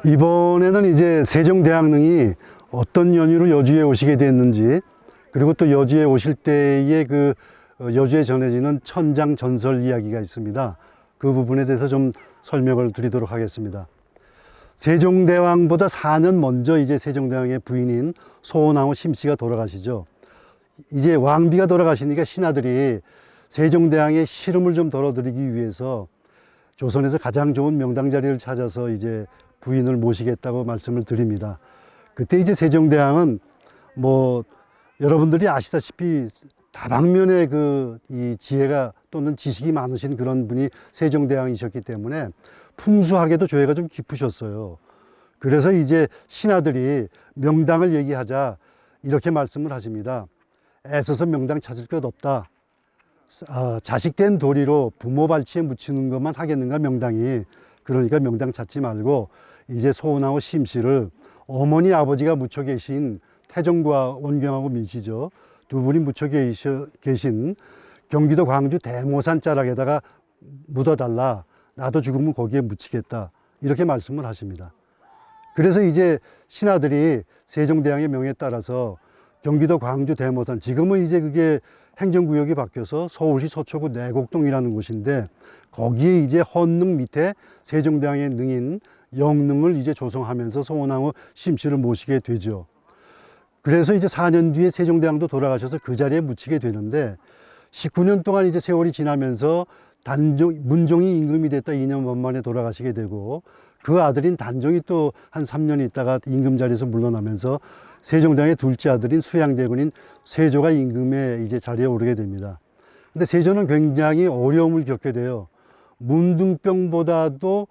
이번에는 이제 세종대왕릉이 어떤 연유로 여주에 오시게 됐는지, 그리고 또 여주에 오실 때의 여주에 전해지는 천장 전설 이야기가 있습니다. 그 부분에 대해서 좀 설명을 드리도록 하겠습니다. 세종대왕보다 4년 먼저 이제 세종대왕의 부인인 소원왕후 심씨가 돌아가시죠. 이제 왕비가 돌아가시니까 신하들이 세종대왕의 시름을 좀 덜어드리기 위해서 조선에서 가장 좋은 명당 자리를 찾아서 이제 부인을 모시겠다고 말씀을 드립니다. 그때 이제 세종대왕은 여러분들이 아시다시피 다방면에 이 지혜가 또는 지식이 많으신 그런 분이 세종대왕이셨기 때문에 풍수학에도 조예가 좀 깊으셨어요. 그래서 이제 신하들이 명당을 얘기하자 이렇게 말씀을 하십니다. 애써서 명당 찾을 것 없다. 자식된 도리로 부모 발치에 묻히는 것만 하겠는가 명당이. 그러니까 명당 찾지 말고 이제 소원하고 심씨를 어머니 아버지가 묻혀 계신 태종과 원경하고 민씨죠. 두 분이 묻혀 계신 경기도 광주 대모산 자락에다가 묻어달라. 나도 죽으면 거기에 묻히겠다. 이렇게 말씀을 하십니다. 그래서 이제 신하들이 세종대왕의 명에 따라서 경기도 광주 대모산, 지금은 이제 그게 행정구역이 바뀌어서 서울시 서초구 내곡동이라는 곳인데, 거기에 이제 헌능 밑에 세종대왕의 능인 영능을 이제 조성하면서 소원왕후 심씨를 모시게 되죠. 그래서 이제 4년 뒤에 세종대왕도 돌아가셔서 그 자리에 묻히게 되는데, 19년 동안 이제 세월이 지나면서 문종이 임금이 됐다 2년 만에 돌아가시게 되고, 그 아들인 단종이 또 한 3년 있다가 임금 자리에서 물러나면서 세종대왕의 둘째 아들인 수양대군인 세조가 임금의 이제 자리에 오르게 됩니다. 근데 세조는 굉장히 어려움을 겪게 돼요. 문둥병보다도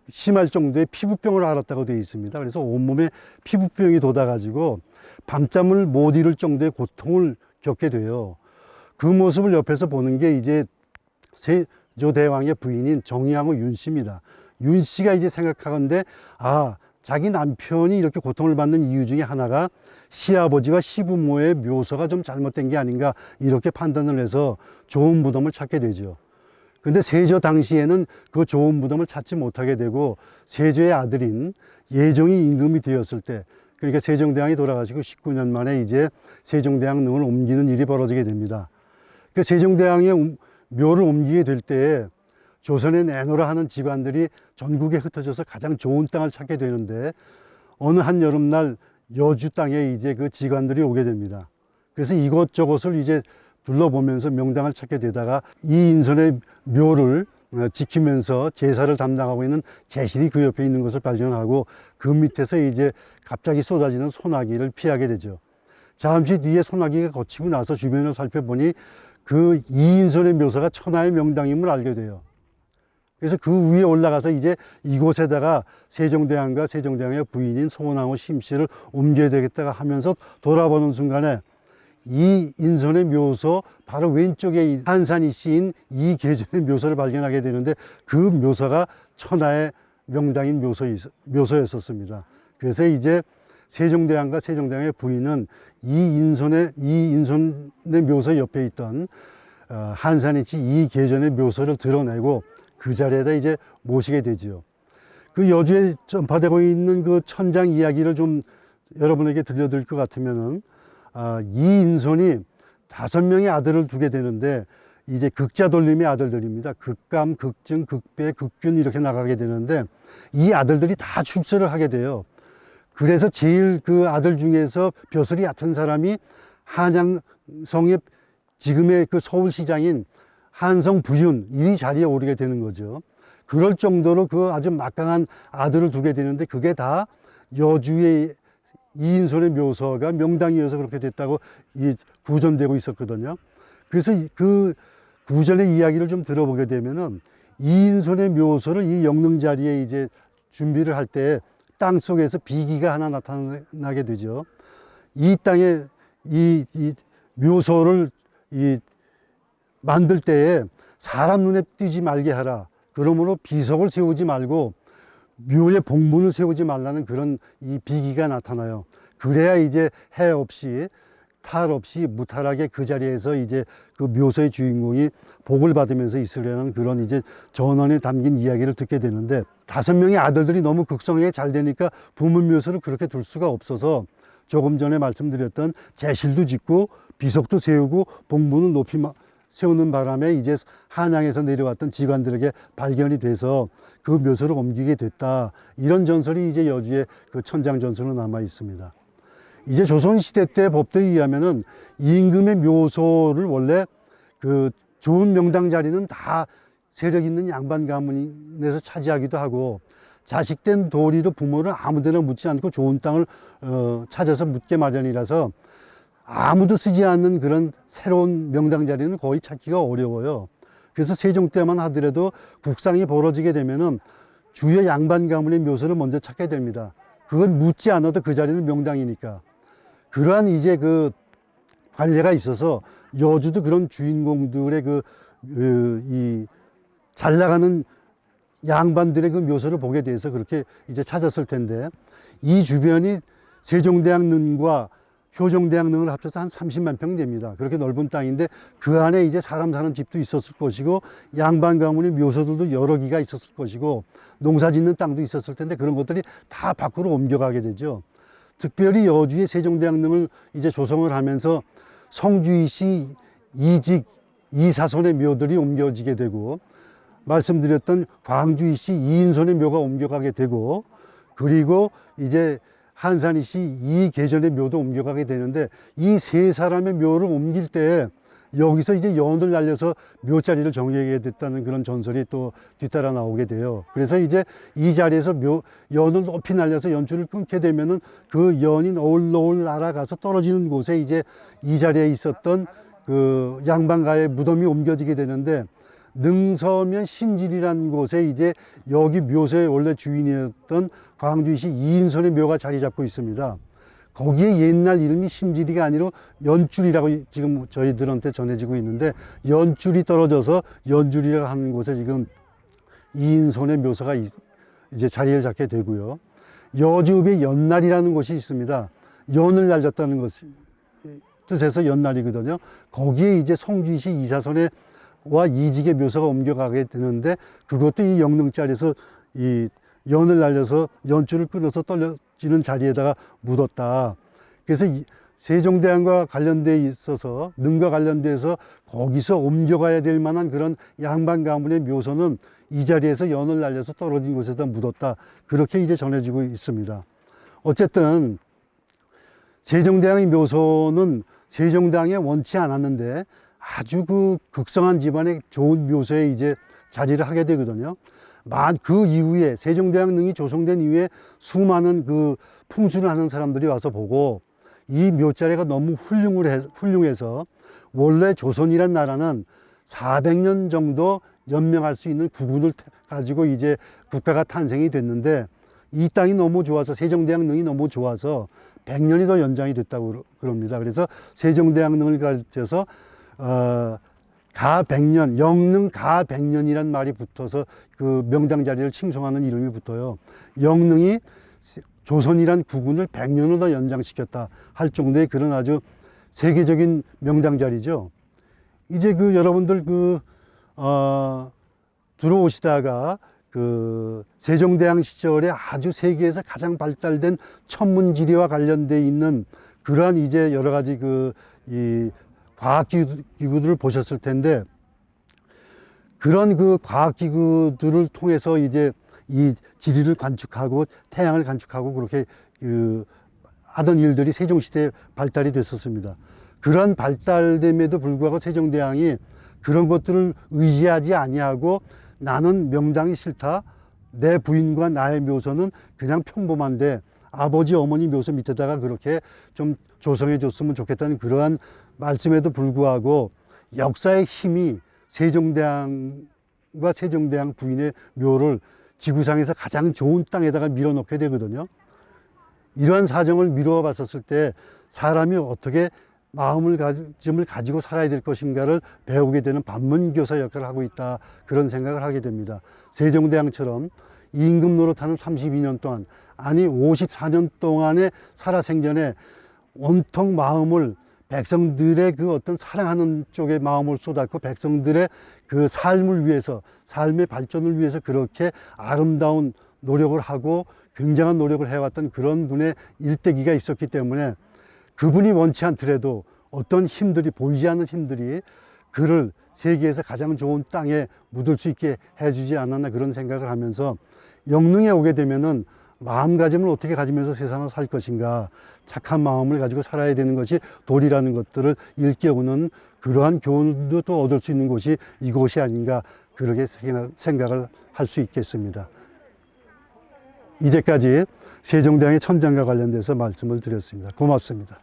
심할 정도의 피부병을 앓았다고 되어 있습니다. 그래서 온몸에 피부병이 돋아가지고 밤잠을 못 이룰 정도의 고통을 겪게 돼요. 그 모습을 옆에서 보는 게 이제 세조대왕의 부인인 정의왕후 윤씨입니다. 윤씨가 이제 생각하건대, 자기 남편이 이렇게 고통을 받는 이유 중에 하나가 시아버지와 시부모의 묘소가 좀 잘못된 게 아닌가, 이렇게 판단을 해서 좋은 무덤을 찾게 되죠. 근데 세조 당시에는 그 좋은 무덤을 찾지 못하게 되고, 세조의 아들인 예종이 임금이 되었을 때, 그러니까 세종대왕이 돌아가시고 19년 만에 이제 세종대왕 능을 옮기는 일이 벌어지게 됩니다. 그 세종대왕의 묘를 옮기게 될 때에 조선에 내노라 하는 집안들이 전국에 흩어져서 가장 좋은 땅을 찾게 되는데, 어느 한 여름날 여주 땅에 이제 그 직관들이 오게 됩니다. 그래서 이것저것을 이제 둘러보면서 명당을 찾게 되다가 이인선의 묘를 지키면서 제사를 담당하고 있는 제실이 그 옆에 있는 것을 발견하고, 그 밑에서 이제 갑자기 쏟아지는 소나기를 피하게 되죠. 잠시 뒤에 소나기가 거치고 나서 주변을 살펴보니 그 이인선의 묘사가 천하의 명당임을 알게 돼요. 그래서 그 위에 올라가서 이제 이곳에다가 세종대왕과 세종대왕의 부인인 소원왕후 심씨를 옮겨야 되겠다가 하면서 돌아보는 순간에 이 인선의 묘소 바로 왼쪽에 한산이 씌인 이 계전의 묘소를 발견하게 되는데, 그 묘소가 천하의 명당인 묘소였었습니다. 그래서 이제 세종대왕과 세종대왕의 부인은 이 인선의 묘소 옆에 있던 한산이 이 계전의 묘소를 드러내고 그 자리에다 이제 모시게 되지요. 그 여주에 전파되고 있는 그 천장 이야기를 좀 여러분에게 들려드릴 것 같으면은, 이 인손이 5명의 아들을 두게 되는데, 이제 극자돌림의 아들들입니다. 극감, 극증, 극배, 극균 이렇게 나가게 되는데, 이 아들들이 다 출세를 하게 돼요. 그래서 제일 그 아들 중에서 벼슬이 얕은 사람이 한양성의 지금의 그 서울시장인 한성 부윤, 이 자리에 오르게 되는 거죠. 그럴 정도로 그 아주 막강한 아들을 두게 되는데, 그게 다 여주의 이인손의 묘소가 명당이어서 그렇게 됐다고 구전되고 있었거든요. 그래서 그 구전의 이야기를 좀 들어보게 되면은, 이인손의 묘소를 이 영릉 자리에 이제 준비를 할 때 땅 속에서 비기가 하나 나타나게 되죠. 이 땅에 이 묘소를 만들 때에 사람 눈에 띄지 말게 하라. 그러므로 비석을 세우지 말고 묘에 봉문을 세우지 말라는 그런 이 비기가 나타나요. 그래야 이제 해 없이 탈 없이 무탈하게 그 자리에서 이제 그 묘소의 주인공이 복을 받으면서 있으려는 그런 이제 전언에 담긴 이야기를 듣게 되는데, 5명의 아들들이 너무 극성하게 잘 되니까 부문 묘소를 그렇게 둘 수가 없어서 조금 전에 말씀드렸던 제실도 짓고 비석도 세우고 봉분을 높이 세우는 바람에 이제 한양에서 내려왔던 직관들에게 발견이 돼서 그 묘소를 옮기게 됐다. 이런 전설이 이제 여주의 그 천장 전설로 남아 있습니다. 이제 조선시대 때 법도에 의하면은 임금의 묘소를 원래 그 좋은 명당 자리는 다 세력 있는 양반 가문에서 차지하기도 하고, 자식된 도리로 부모를 아무데나 묻지 않고 좋은 땅을 찾아서 묻게 마련이라서 아무도 쓰지 않는 그런 새로운 명당 자리는 거의 찾기가 어려워요. 그래서 세종 때만 하더라도 국상이 벌어지게 되면은 주요 양반 가문의 묘소를 먼저 찾게 됩니다. 그건 묻지 않아도 그 자리는 명당이니까. 그러한 이제 그 관례가 있어서 여주도 그런 주인공들의 이 잘 나가는 양반들의 그 묘소를 보게 돼서 그렇게 이제 찾았을 텐데, 이 주변이 세종대왕릉과 효종대왕릉을 합쳐서 한 30만 평 됩니다. 그렇게 넓은 땅인데 그 안에 이제 사람 사는 집도 있었을 것이고, 양반 가문의 묘소들도 여러 기가 있었을 것이고, 농사 짓는 땅도 있었을 텐데 그런 것들이 다 밖으로 옮겨가게 되죠. 특별히 여주의 세종대왕릉을 이제 조성을 하면서 성주이씨 이직 이사손의 묘들이 옮겨지게 되고, 말씀드렸던 광주이씨 이인손의 묘가 옮겨가게 되고, 그리고 이제 한산이씨 이계전의 묘도 옮겨가게 되는데, 이 세 사람의 묘를 옮길 때 여기서 이제 연을 날려서 묘자리를 정하게 됐다는 그런 전설이 또 뒤따라 나오게 돼요. 그래서 이제 이 자리에서 연을 높이 날려서 연줄을 끊게 되면은 그 연이 노을노을 날아가서 떨어지는 곳에 이제 이 자리에 있었던 그 양반가의 무덤이 옮겨지게 되는데, 능서면 신질이라는 곳에 이제 여기 묘소의 원래 주인이었던 광주시 이인손의 묘가 자리 잡고 있습니다. 거기에 옛날 이름이 신질이가 아니라 연줄이라고 지금 저희들한테 전해지고 있는데, 연줄이 떨어져서 연줄이라고 하는 곳에 지금 이인손의 묘소가 이제 자리를 잡게 되고요. 여주읍에 연날이라는 곳이 있습니다. 연을 날렸다는 것 뜻에서 연날이거든요. 거기에 이제 성주시 이사손의 와 이직의 묘소가 옮겨가게 되는데, 그것도 이 영릉자리에서 이 연을 날려서 연줄을 끊어서 떨어지는 자리에다가 묻었다. 그래서 세종대왕과 관련돼 있어서, 능과 관련돼서 거기서 옮겨가야 될 만한 그런 양반 가문의 묘소는 이 자리에서 연을 날려서 떨어진 곳에다 묻었다. 그렇게 이제 전해지고 있습니다. 어쨌든 세종대왕의 묘소는 세종대왕이 원치 않았는데 아주 그 극성한 집안의 좋은 묘소에 이제 자리를 하게 되거든요. 그 이후에 세종대왕릉이 조성된 이후에 수많은 그 풍수를 하는 사람들이 와서 보고, 이 묘자리가 너무 훌륭해서 원래 조선이란 나라는 400년 정도 연명할 수 있는 국운을 가지고 이제 국가가 탄생이 됐는데, 이 땅이 너무 좋아서, 세종대왕릉이 너무 좋아서 100년이 더 연장이 됐다고 그럽니다. 그래서 세종대왕릉을 가르쳐서 가백년, 영릉 가백년이란 말이 붙어서 그 명당 자리를 칭송하는 이름이 붙어요. 영릉이 조선이란 국운을 100년을 더 연장시켰다 할 정도의 그런 아주 세계적인 명당 자리죠. 이제 그 여러분들 들어오시다가 그 세종대왕 시절에 아주 세계에서 가장 발달된 천문지리와 관련돼 있는 그러한 이제 여러 가지 이 과학기구들을 보셨을 텐데, 그런 그 과학기구들을 통해서 이제 이 지리를 관측하고 태양을 관측하고 그렇게 하던 일들이 세종시대에 발달이 됐었습니다. 그런 발달됨에도 불구하고 세종대왕이 그런 것들을 의지하지 아니하고, 나는 명당이 싫다, 내 부인과 나의 묘소는 그냥 평범한데 아버지 어머니 묘소 밑에다가 그렇게 좀 조성해 줬으면 좋겠다는 그러한 말씀에도 불구하고, 역사의 힘이 세종대왕과 세종대왕 부인의 묘를 지구상에서 가장 좋은 땅에다가 밀어넣게 되거든요. 이러한 사정을 미루어 봤었을 때 사람이 어떻게 마음가짐을 가지고 살아야 될 것인가를 배우게 되는 반문교사 역할을 하고 있다, 그런 생각을 하게 됩니다. 세종대왕처럼 임금 노릇하는 32년 동안, 아니 54년 동안의 살아생전에 온통 마음을 백성들의 그 어떤 사랑하는 쪽에 마음을 쏟았고 백성들의 그 삶을 위해서, 삶의 발전을 위해서 그렇게 아름다운 노력을 하고 굉장한 노력을 해왔던 그런 분의 일대기가 있었기 때문에 그분이 원치 않더라도 어떤 힘들이, 보이지 않는 힘들이 그를 세계에서 가장 좋은 땅에 묻을 수 있게 해주지 않았나, 그런 생각을 하면서 영릉에 오게 되면은 마음가짐을 어떻게 가지면서 세상을 살 것인가, 착한 마음을 가지고 살아야 되는 것이 도리라는 것들을 일깨우는 그러한 교훈도 또 얻을 수 있는 곳이 이곳이 아닌가, 그렇게 생각을 할 수 있겠습니다. 이제까지 세종대왕의 천장과 관련돼서 말씀을 드렸습니다. 고맙습니다.